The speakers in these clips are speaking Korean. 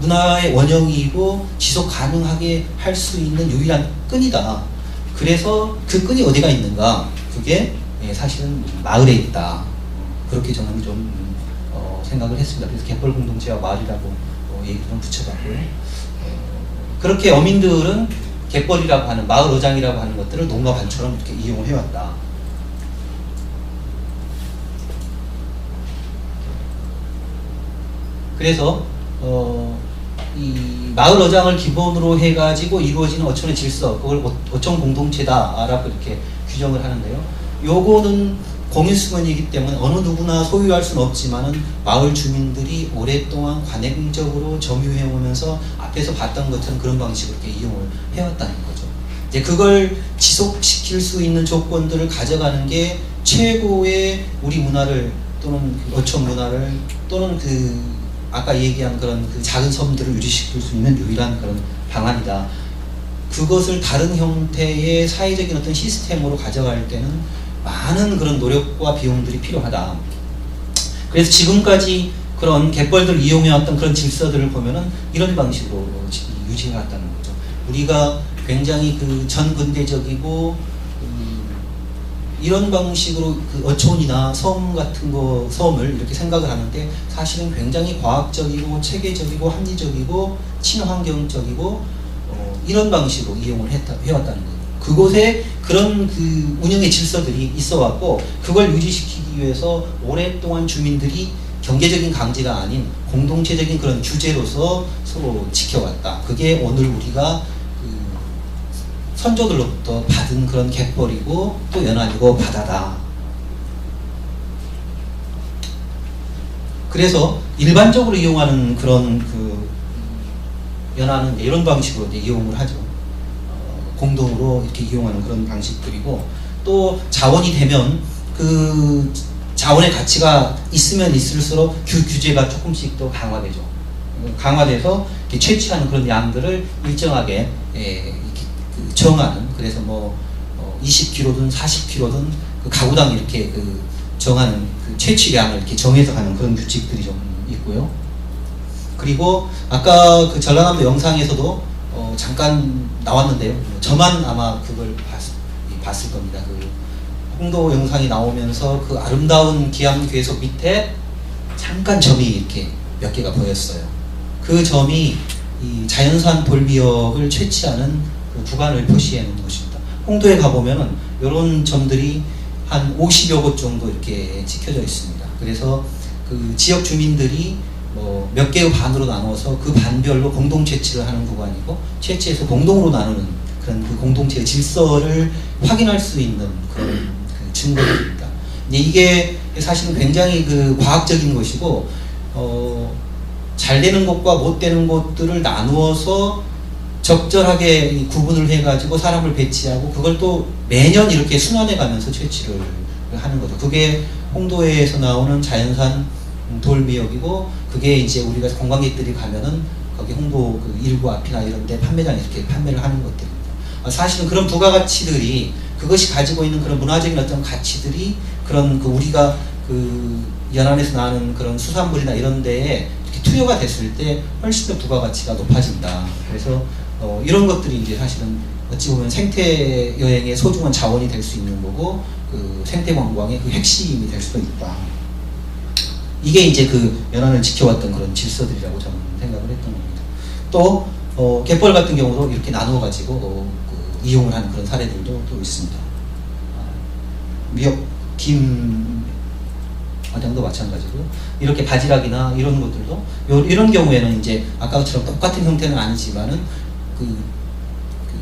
문화의 원형이고 지속 가능하게 할 수 있는 유일한 끈이다. 그래서 그 끈이 어디가 있는가? 그게 사실은 마을에 있다. 그렇게 저는 좀 생각을 했습니다. 그래서 갯벌 공동체와 마을이라고 얘기를 좀 붙여봤고요. 그렇게 어민들은 갯벌이라고 하는 마을 어장이라고 하는 것들을 농가 반처럼 이렇게 이용을 해왔다. 그래서 이 마을 어장을 기본으로 해가지고 이루어지는 어촌의 질서, 그걸 어촌 공동체다라고 이렇게 규정을 하는데요. 요거는 공유수건이기 때문에 어느 누구나 소유할 수는 없지만은 마을 주민들이 오랫동안 관행적으로 점유해오면서 앞에서 봤던 것처럼 그런 방식으로 이렇게 이용을 해왔다는 거죠. 이제 그걸 지속시킬 수 있는 조건들을 가져가는 게 최고의 우리 문화를 또는 어촌 문화를 또는 아까 얘기한 그런 작은 섬들을 유지시킬 수 있는 유일한 그런 방안이다. 그것을 다른 형태의 사회적인 어떤 시스템으로 가져갈 때는 많은 그런 노력과 비용들이 필요하다. 그래서 지금까지 그런 갯벌들을 이용해왔던 그런 질서들을 보면은 이런 방식으로 유지해왔다는 거죠. 우리가 굉장히 전근대적이고 이런 방식으로 어촌이나 섬 같은 섬을 이렇게 생각을 하는데 사실은 굉장히 과학적이고 체계적이고 합리적이고 친환경적이고 이런 방식으로 이용을 해왔다는 거예요. 그곳에 그런 운영의 질서들이 있어 왔고 그걸 유지시키기 위해서 오랫동안 주민들이 경제적인 강제가 아닌 공동체적인 그런 규제로서 서로 지켜왔다. 그게 오늘 우리가 선조들로부터 받은 그런 갯벌이고 또 연안이고 바다다. 그래서 일반적으로 이용하는 그런 연안은 이런 방식으로 이제 이용을 하죠. 공동으로 이렇게 이용하는 그런 방식들이고 또 자원이 되면 그 자원의 가치가 있으면 있을수록 규제가 조금씩 또 강화되죠. 강화돼서 이렇게 채취하는 그런 양들을 일정하게 정하는, 그래서 20kg든 40kg든 가구당 이렇게 정하는 채취량을 이렇게 정해서 하는 그런 규칙들이 좀 있고요. 그리고 아까 전라남도 영상에서도 잠깐 나왔는데요. 저만 아마 그걸 봤을 겁니다. 홍도 영상이 나오면서 그 아름다운 기암괴석 밑에 잠깐 점이 이렇게 몇 개가 보였어요. 그 점이 이 자연산 돌미역을 채취하는 구간을 표시해 놓은 것입니다. 홍도에 가보면은 이런 점들이 한 50여 곳 정도 이렇게 찍혀져 있습니다. 그래서 지역 주민들이 몇 개의 반으로 나눠서 그 반별로 공동 채취를 하는 구간이고 채취해서 공동으로 나누는 그런 공동체의 질서를 확인할 수 있는 그런 증거들입니다. 이게 사실은 굉장히 과학적인 것이고 잘 되는 곳과 못 되는 곳들을 나누어서 적절하게 구분을 해가지고 사람을 배치하고 그걸 또 매년 이렇게 순환해 가면서 채취를 하는 거죠. 그게 홍도에서 나오는 자연산 돌미역이고 그게 이제 우리가 관광객들이 가면은 거기 홍도 일구 앞이나 이런 데 판매장에 이렇게 판매를 하는 것들입니다. 사실은 그런 부가가치들이 그것이 가지고 있는 그런 문화적인 어떤 가치들이 그런 우리가 연안에서 나는 그런 수산물이나 이런 데에 이렇게 투여가 됐을 때 훨씬 더 부가가치가 높아진다. 그래서 이런 것들이 이제 사실은 어찌 보면 생태 여행의 소중한 자원이 될 수 있는 거고 생태 관광의 핵심이 될 수도 있다. 이게 이제 연안을 지켜왔던 그런 질서들이라고 저는 생각을 했던 겁니다. 또 갯벌 같은 경우도 이렇게 나누어 가지고 이용을 하는 그런 사례들도 또 있습니다. 미역 김 과정도 마찬가지고 이렇게 바지락이나 이런 것들도 이런 경우에는 이제 아까처럼 똑같은 형태는 아니지만은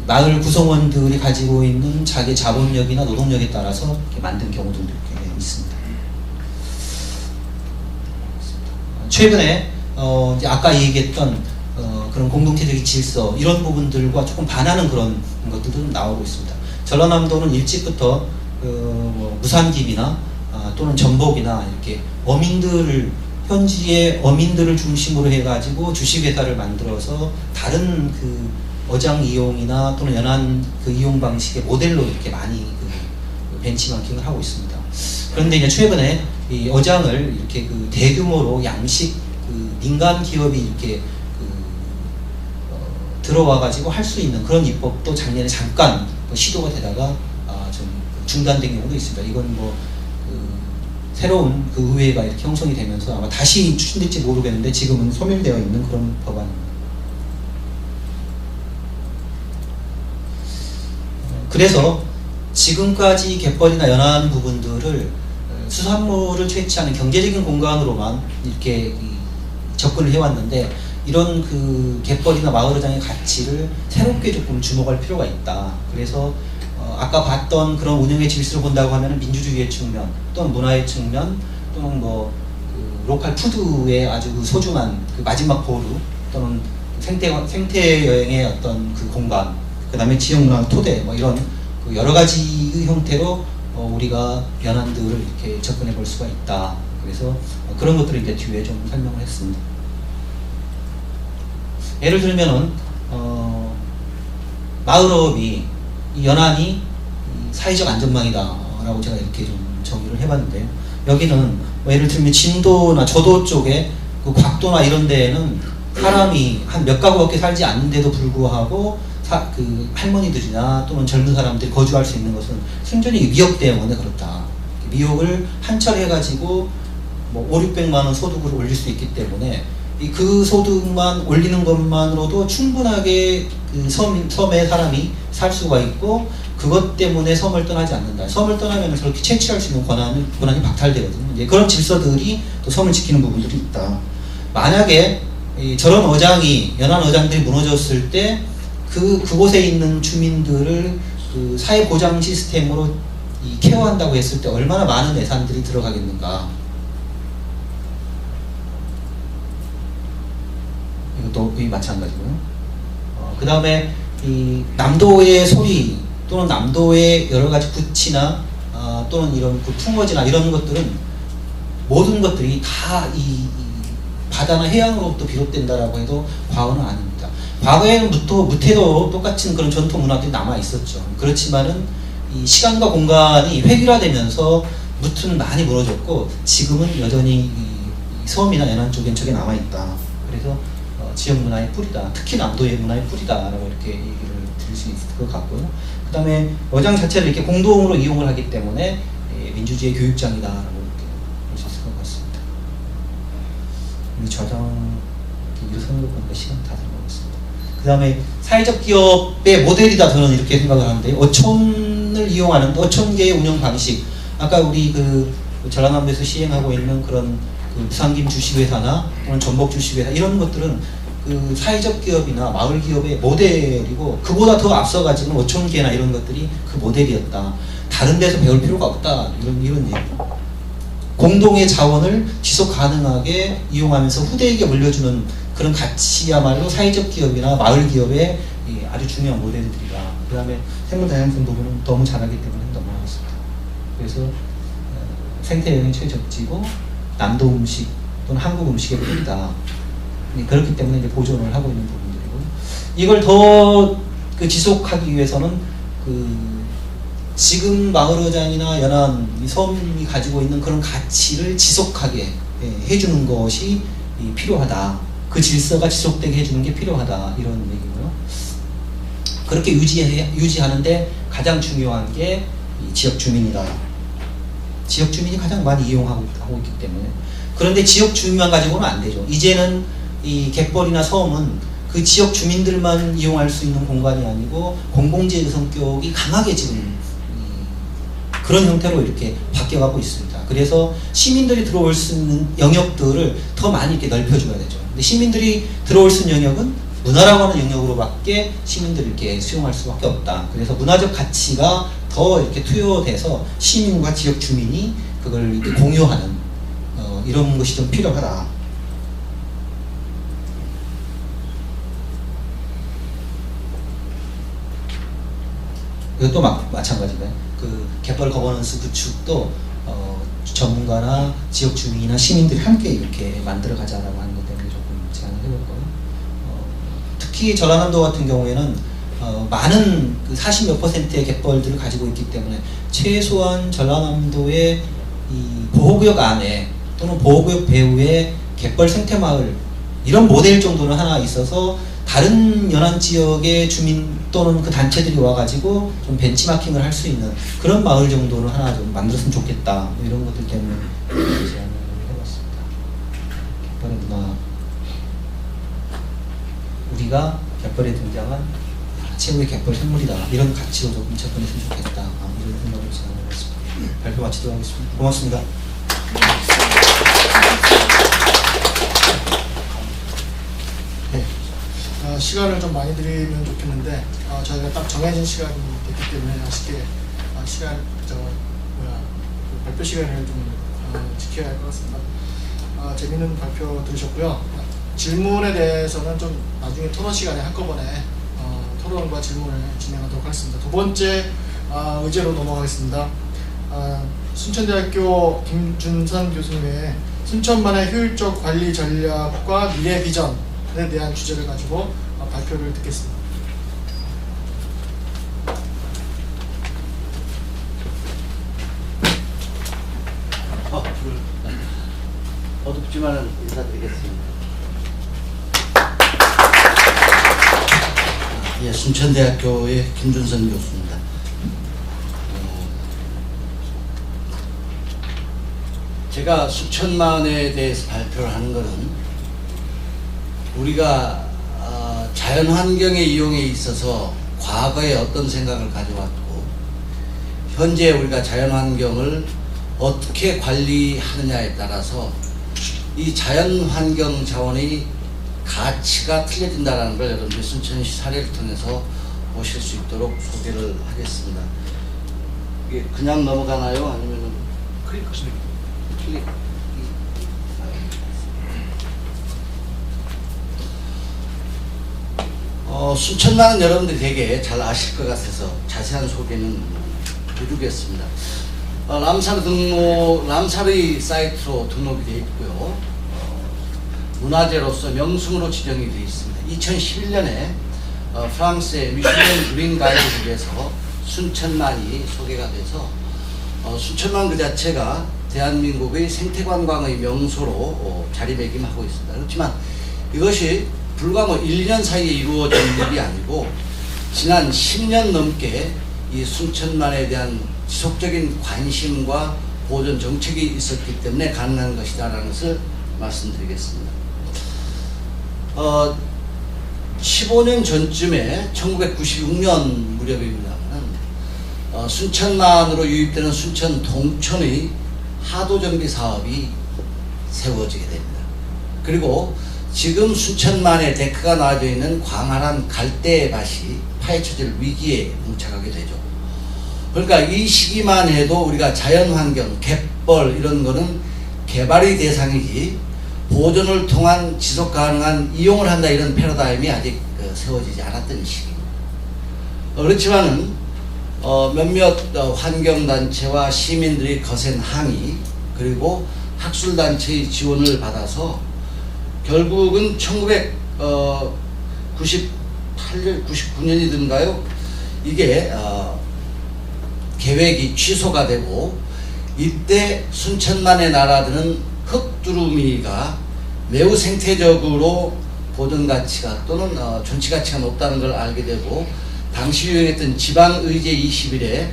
마을 구성원들이 가지고 있는 자기 자본력이나 노동력에 따라서 이렇게 만든 경우들도 이렇게 있습니다. 최근에 이제 아까 얘기했던 그런 공동체적인 질서 이런 부분들과 조금 반하는 그런 것들도 좀 나오고 있습니다. 전라남도는 일찍부터 무산김이나 또는 전복이나 이렇게 현지의 어민들을 중심으로 해가지고 주식회사를 만들어서 다른 어장 이용이나 또는 연안 이용 방식의 모델로 이렇게 많이 벤치마킹을 하고 있습니다. 그런데 이제 최근에 이 어장을 이렇게 대규모로 양식 민간 기업이 이렇게 들어와가지고 할 수 있는 그런 입법도 작년에 잠깐 시도가 되다가 좀 중단된 경우도 있습니다. 이건 뭐 새로운 그 의회가 이렇게 형성이 되면서 아마 다시 추진될지 모르겠는데 지금은 소멸되어 있는 그런 법안입니다. 그래서 지금까지 갯벌이나 연안 부분들을 수산물을 채취하는 경제적인 공간으로만 이렇게 접근을 해왔는데 이런 그 갯벌이나 마을어장의 가치를 새롭게 조금 주목할 필요가 있다. 그래서 아까 봤던 그런 운영의 질서를 본다고 하면 민주주의의 측면, 또는 문화의 측면, 또는 뭐 그 로컬 푸드의 아주 그 소중한 그 마지막 보루, 또는 생태 여행의 어떤 그 공간, 그 다음에 지역 문화 토대, 뭐 이런 그 여러 가지의 형태로 우리가 연안들을 이렇게 접근해 볼 수가 있다. 그래서 그런 것들을 이제 뒤에 좀 설명을 했습니다. 예를 들면은 마을업이 이 연안이 사회적 안전망이다라고 제가 이렇게 좀 정의를 해봤는데요. 여기는 뭐 예를 들면 진도나 저도 쪽에 그 곽도나 이런 데에는 사람이 한 몇 가구밖에 살지 않는데도 불구하고 그 할머니들이나 또는 젊은 사람들이 거주할 수 있는 것은 순전히 미역 때문에 그렇다. 미역을 한철해가지고 뭐 5, 600만 원 소득을 올릴 수 있기 때문에 그 소득만 올리는 것만으로도 충분하게 그 섬에 사람이 살 수가 있고 그것 때문에 섬을 떠나지 않는다. 섬을 떠나면 저렇게 채취할 수 있는 권한이 박탈되거든요. 이제 그런 질서들이 또 섬을 지키는 부분들이 있다. 만약에 저런 어장이 연안 어장들이 무너졌을 때 그곳에 있는 주민들을 그 사회보장 시스템으로 케어한다고 했을 때 얼마나 많은 예산들이 들어가겠는가. 이것도 마찬가지고요. 그 다음에 이 남도의 소리 또는 남도의 여러 가지 굿치나 또는 이런 그 풍어지나 이런 것들은 모든 것들이 다 이 바다나 해양으로부터 비롯된다라고 해도 과언은 아닙니다. 과거에는 무태도 똑같은 그런 전통 문화들이 남아 있었죠. 그렇지만은 이 시간과 공간이 획일화되면서 무트는 많이 무너졌고 지금은 여전히 이 섬이나 연안 쪽엔 저게 남아 있다. 그래서 지역 문화의 뿌리다. 특히 남도의 문화의 뿌리다라고 이렇게 얘기를 드릴 수 있을 것 같고요. 그 다음에 어장 자체를 이렇게 공동으로 이용을 하기 때문에 민주주의 교육장이다라고 이렇게 볼 수 있을 것 같습니다. 이 저장 일선으로 보니까 시간 다 들어가겠습니다. 그 다음에 사회적 기업의 모델이다 저는 이렇게 생각을 하는데 어촌을 이용하는 어촌계의 운영 방식. 아까 우리 그 전라남도에서 시행하고 있는 그런 그 무상김 주식회사나 또는 전복 주식회사 이런 것들은 그 사회적 기업이나 마을 기업의 모델이고 그보다 더 앞서가지는 어촌계나 이런 것들이 그 모델이었다. 다른 데서 배울 필요가 없다. 이런 얘기. 공동의 자원을 지속 가능하게 이용하면서 후대에게 물려주는 그런 가치야말로 사회적 기업이나 마을 기업의 아주 중요한 모델들이다. 그 다음에 생물 다양성 부분은 너무 잘하기 때문에 넘어가겠습니다. 그래서 생태여행이 최적지고 남도 음식 또는 한국 음식의 뿌리다. 그렇기 때문에 이제 보존을 하고 있는 부분들이고 이걸 더 그 지속하기 위해서는 그 지금 마을어장이나 연안 이 섬이 가지고 있는 그런 가치를 지속하게 해주는 것이 필요하다. 그 질서가 지속되게 해주는 게 필요하다. 이런 얘기고요. 그렇게 유지하는데 가장 중요한 게 지역 주민이다. 지역 주민이 가장 많이 이용하고 있기 때문에. 그런데 지역 주민만 가지고는 안 되죠. 이제는 이 갯벌이나 섬은 그 지역 주민들만 이용할 수 있는 공간이 아니고 공공재의 성격이 강하게 지금 그런 형태로 이렇게 바뀌어가고 있습니다. 그래서 시민들이 들어올 수 있는 영역들을 더 많이 이렇게 넓혀줘야 되죠. 근데 시민들이 들어올 수 있는 영역은 문화라고 하는 영역으로밖에 시민들이 이렇게 수용할 수밖에 없다. 그래서 문화적 가치가 더 이렇게 투여돼서 시민과 지역 주민이 그걸 이렇게 공유하는 이런 것이 좀 필요하다. 이것도 마찬가지고요. 그 갯벌 거버넌스 구축도 전문가나 지역 주민이나 시민들이 함께 이렇게 만들어 가자라고 하는 것 때문에 조금 제안을 해봤고요. 특히 전라남도 같은 경우에는 많은 그 40몇 %의 갯벌들을 가지고 있기 때문에 최소한 전라남도의 이 보호구역 안에 또는 보호구역 배후에 갯벌 생태마을 이런 모델 정도는 하나 있어서 다른 연안 지역의 주민 또는 그 단체들이 와가지고 좀 벤치마킹을 할 수 있는 그런 마을 정도는 하나 좀 만들었으면 좋겠다. 이런 것들 때문에 제안을 해봤습니다. 갯벌의 문화, 우리가 갯벌에 등장한 최후의 갯벌 생물이다. 이런 가치로 조금 접근했으면 좋겠다. 이런 생각을 제안을 했습니다. 발표 마치도록 하겠습니다. 고맙습니다. 시간을 좀 많이 드리면 좋겠는데 저희가 딱 정해진 시간이 됐기 때문에 아쉽게 그 발표 시간을 좀 지켜야 할 것 같습니다. 재밌는 발표 들으셨고요. 질문에 대해서는 좀 나중에 토론 시간에 한꺼번에 토론과 질문을 진행하도록 하겠습니다. 두 번째 의제로 넘어가겠습니다. 순천대학교 김준선 교수님의 순천만의 효율적 관리 전략과 미래 비전에 대한 주제를 가지고 발표를 듣겠습니다. 어둡지만은 인사드리겠습니다. 예, 순천대학교의 김준선 교수입니다. 제가 순천만에 대해서 발표를 하는 것은 우리가 자연환경의 이용에 있어서 과거에 어떤 생각을 가져왔고 현재 우리가 자연환경을 어떻게 관리하느냐에 따라서 이 자연환경 자원의 가치가 틀려진다는 걸 여러분들 순천시 사례를 통해서 보실 수 있도록 소개를 하겠습니다. 이게 그냥 넘어가나요? 아니면 클릭하시면 클릭. 순천만은 여러분들이 되게 잘 아실 것 같아서 자세한 소개는 해두겠습니다. 람사르의 사이트로 등록이 되어 있고요. 문화재로서 명승으로 지정이 되어 있습니다. 2011년에 프랑스의 미슐랭 그린 가이드북에서 순천만이 소개가 돼서 순천만 그 자체가 대한민국의 생태관광의 명소로 자리매김하고 있습니다. 그렇지만 이것이 불과 1, 2년 사이에 이루어진 일이 아니고 지난 10년 넘게 이 순천만에 대한 지속적인 관심과 보존 정책이 있었기 때문에 가능한 것이다라는 것을 말씀드리겠습니다. 15년 전쯤에 1996년 무렵입니다만 순천만으로 유입되는 순천 동천의 하도정비 사업이 세워지게 됩니다. 그리고 지금 순천만에 데크가 놔져 있는 광활한 갈대밭이 파헤쳐질 위기에 봉착하게 되죠. 그러니까 이 시기만 해도 우리가 자연환경, 갯벌 이런 거는 개발의 대상이지 보존을 통한 지속가능한 이용을 한다 이런 패러다임이 아직 세워지지 않았던 시기입니다. 그렇지만은 몇몇 환경단체와 시민들이 거센 항의 그리고 학술단체의 지원을 받아서 결국은 1998년, 99년이든가요 이게 계획이 취소가 되고 이때 순천만에 날아드는 흙두루미가 매우 생태적으로 보존 가치가 또는 존치 가치가 높다는 걸 알게 되고 당시 유행했던 지방의제 20일에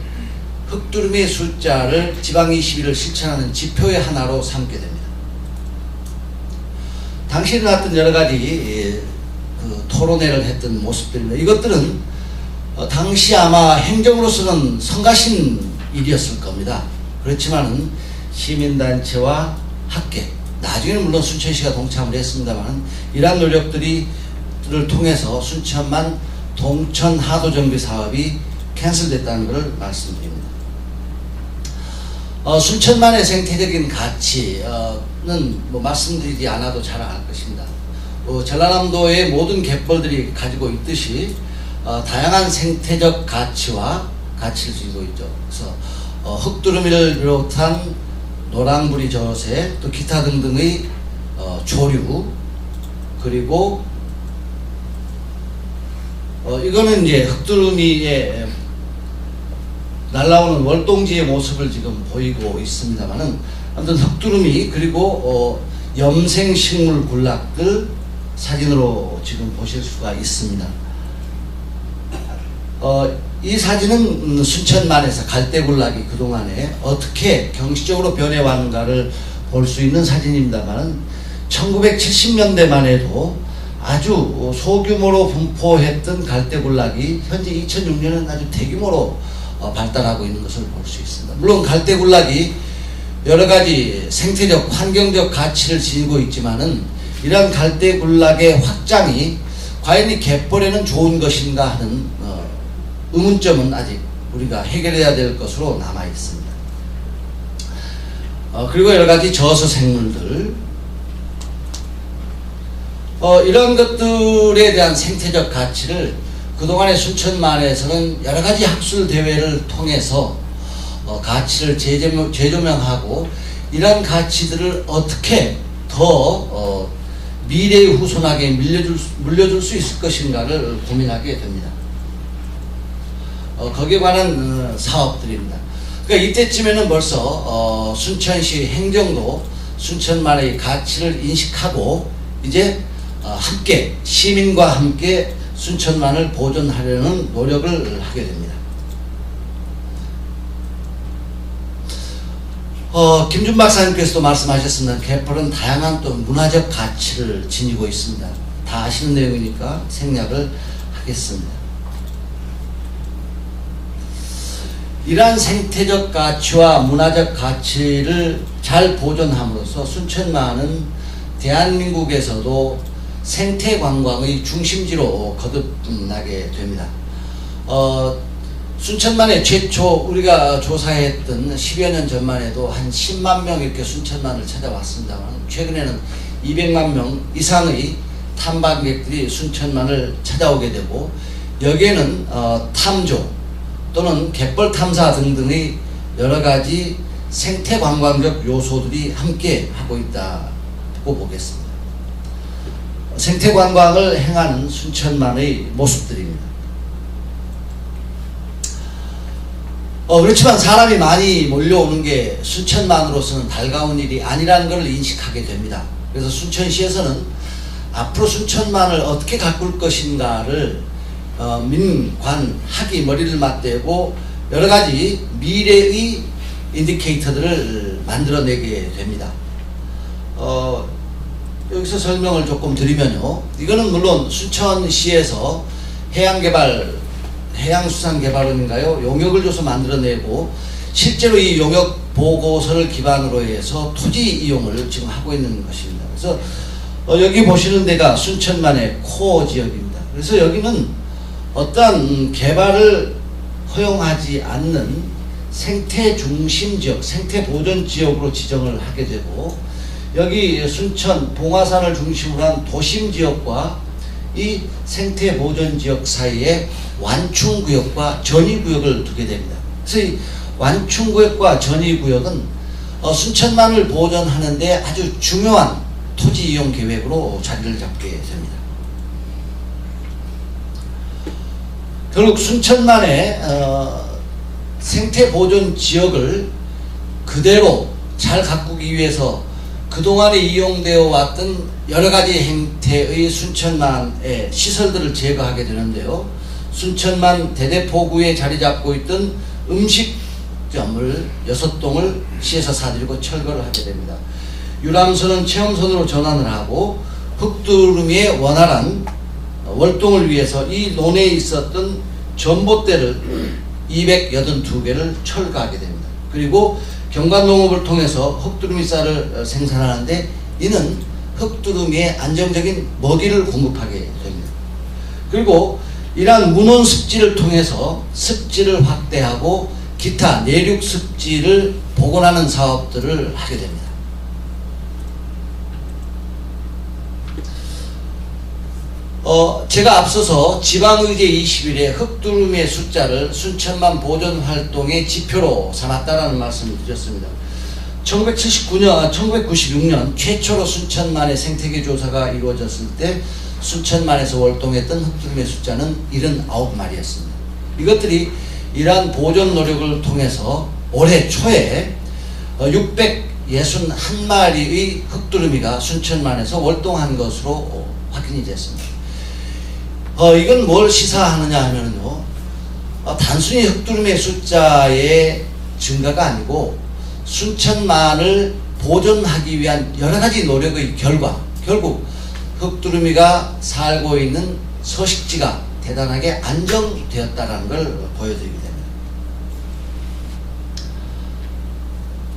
흙두루미의 숫자를 지방 20일을 실천하는 지표의 하나로 삼게 됩니다. 당시 일어났던 여러 가지 그 토론회를 했던 모습들입니다. 이것들은 당시 아마 행정으로서는 성가신 일이었을 겁니다. 그렇지만은 시민단체와 학계, 나중에는 물론 순천시가 동참을 했습니다만 이러한 노력들을 통해서 순천만 동천 하도정비 사업이 캔슬됐다는 것을 말씀드립니다. 순천만의 생태적인 가치는 말씀드리지 않아도 잘 알 것입니다. 전라남도의 모든 갯벌들이 가지고 있듯이 다양한 생태적 가치와 가치를 지니고 있죠. 그래서 흙두루미를 비롯한 노랑부리 저새 또 기타 등등의 조류 그리고 이거는 이제 흙두루미의 날라오는 월동지의 모습을 지금 보이고 있습니다만은 아무튼 흙두루미 그리고 염생식물 군락들 사진으로 지금 보실 수가 있습니다. 이 사진은 순천만에서 갈대군락이 그동안에 어떻게 경시적으로 변해왔는가를 볼 수 있는 사진입니다만 1970년대만 해도 아주 소규모로 분포했던 갈대군락이 현재 2006년은 아주 대규모로 발달하고 있는 것을 볼 수 있습니다. 물론 갈대군락이 여러가지 생태적, 환경적 가치를 지니고 있지만은 이러한 갈대군락의 확장이 과연 이 갯벌에는 좋은 것인가 하는 의문점은 아직 우리가 해결해야 될 것으로 남아 있습니다. 그리고 여러가지 저수 생물들, 이런 것들에 대한 생태적 가치를 그동안의 순천만에서는 여러가지 학술 대회를 통해서 가치를 재조명하고 이러한 가치들을 어떻게 더 미래의 후손에게 물려줄 수 있을 것인가를 고민하게 됩니다. 거기에 관한 사업들입니다. 그러니까 이때쯤에는 벌써 순천시 행정도 순천만의 가치를 인식하고 이제 함께 시민과 함께 순천만을 보존하려는 노력을 하게 됩니다. 김준 박사님께서도 말씀하셨습니다. 갯벌은 다양한 또 문화적 가치를 지니고 있습니다. 다 아시는 내용이니까 생략을 하겠습니다. 이러한 생태적 가치와 문화적 가치를 잘 보존함으로써 순천만은 대한민국에서도 생태 관광의 중심지로 거듭나게 됩니다. 순천만에 최초 우리가 조사했던 10여 년 전만 해도 한 10만 명 이렇게 순천만을 찾아왔습니다만 최근에는 200만 명 이상의 탐방객들이 순천만을 찾아오게 되고 여기에는 탐조 또는 갯벌 탐사 등등의 여러가지 생태 관광적 요소들이 함께 하고 있다고 보겠습니다. 생태 관광을 행하는 순천만의 모습들입니다. 그렇지만 사람이 많이 몰려오는 게 순천만으로서는 달가운 일이 아니라는 것을 인식하게 됩니다. 그래서 순천시에서는 앞으로 순천만을 어떻게 가꿀 것인가를 민관 학이 머리를 맞대고 여러가지 미래의 인디케이터들을 만들어내게 됩니다. 여기서 설명을 조금 드리면요, 이거는 물론 순천시에서 해양수산개발원인가요? 용역을 줘서 만들어내고 실제로 이 용역 보고서를 기반으로 해서 토지 이용을 지금 하고 있는 것입니다. 그래서 여기 보시는 데가 순천만의 코어 지역입니다. 그래서 여기는 어떠한 개발을 허용하지 않는 생태 중심 지역, 생태 보존 지역으로 지정을 하게 되고 여기 순천 봉화산을 중심으로 한 도심 지역과 이 생태 보존 지역 사이에 완충구역과 전이구역을 두게 됩니다. 그래서 이 완충구역과 전이구역은 순천만을 보존하는 데 아주 중요한 토지 이용 계획으로 자리를 잡게 됩니다. 결국 순천만의 생태 보존 지역을 그대로 잘 가꾸기 위해서 그동안에 이용되어 왔던 여러가지 형태의 순천만의 시설들을 제거하게 되는데요, 순천만 대대포구에 자리 잡고 있던 음식점을 6동을 시에서 사들이고 철거를 하게 됩니다. 유람선은 체험선으로 전환을 하고 흙두루미의 원활한 월동을 위해서 이 논에 있었던 전봇대를 282개를 철거하게 됩니다. 그리고 경관농업을 통해서 흙두루미 쌀을 생산하는데 이는 흙두루미의 안정적인 먹이를 공급하게 됩니다. 그리고 이러한 문원 습지를 통해서 습지를 확대하고 기타 내륙 습지를 복원하는 사업들을 하게 됩니다. 제가 앞서서 지방의제 20일에 흙두루미의 숫자를 순천만 보존 활동의 지표로 삼았다라는 말씀을 드렸습니다. 1996년 최초로 순천만의 생태계 조사가 이루어졌을 때 순천만에서 월동했던 흙두루미의 숫자는 79마리였습니다. 이것들이 이러한 보존 노력을 통해서 올해 초에 661마리의 흙두루미가 순천만에서 월동한 것으로 확인이 됐습니다. 이건 뭘 시사하느냐 하면요, 단순히 흑두루미의 숫자의 증가가 아니고 순천만을 보존하기 위한 여러 가지 노력의 결과, 결국 흑두루미가 살고 있는 서식지가 대단하게 안정되었다는 걸 보여드리게 됩니다.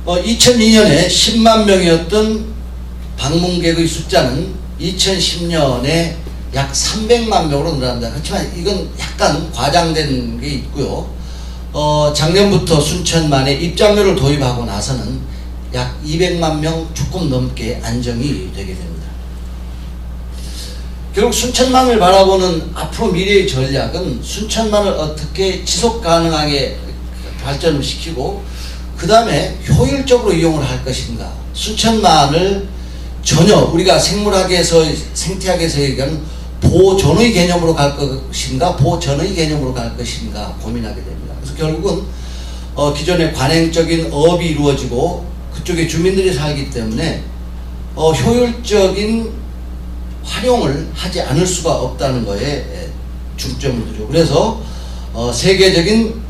2002년에 10만 명이었던 방문객의 숫자는 2010년에 약 300만 명으로 늘어납니다. 그렇지만 이건 약간 과장된 게 있고요. 작년부터 순천만에 입장료를 도입하고 나서는 약 200만 명 조금 넘게 안정이 되게 됩니다. 결국 순천만을 바라보는 앞으로 미래의 전략은 순천만을 어떻게 지속 가능하게 발전을 시키고 그 다음에 효율적으로 이용을 할 것인가, 순천만을 전혀 우리가 생물학에서 생태학에서 얘기하는 보존의 개념으로 갈 것인가 보전의 개념으로 갈 것인가 고민하게 됩니다. 그래서 결국은 기존의 관행적인 업이 이루어지고 그쪽에 주민들이 살기 때문에 효율적인 활용을 하지 않을 수가 없다는 거에 중점을 두죠. 그래서 세계적인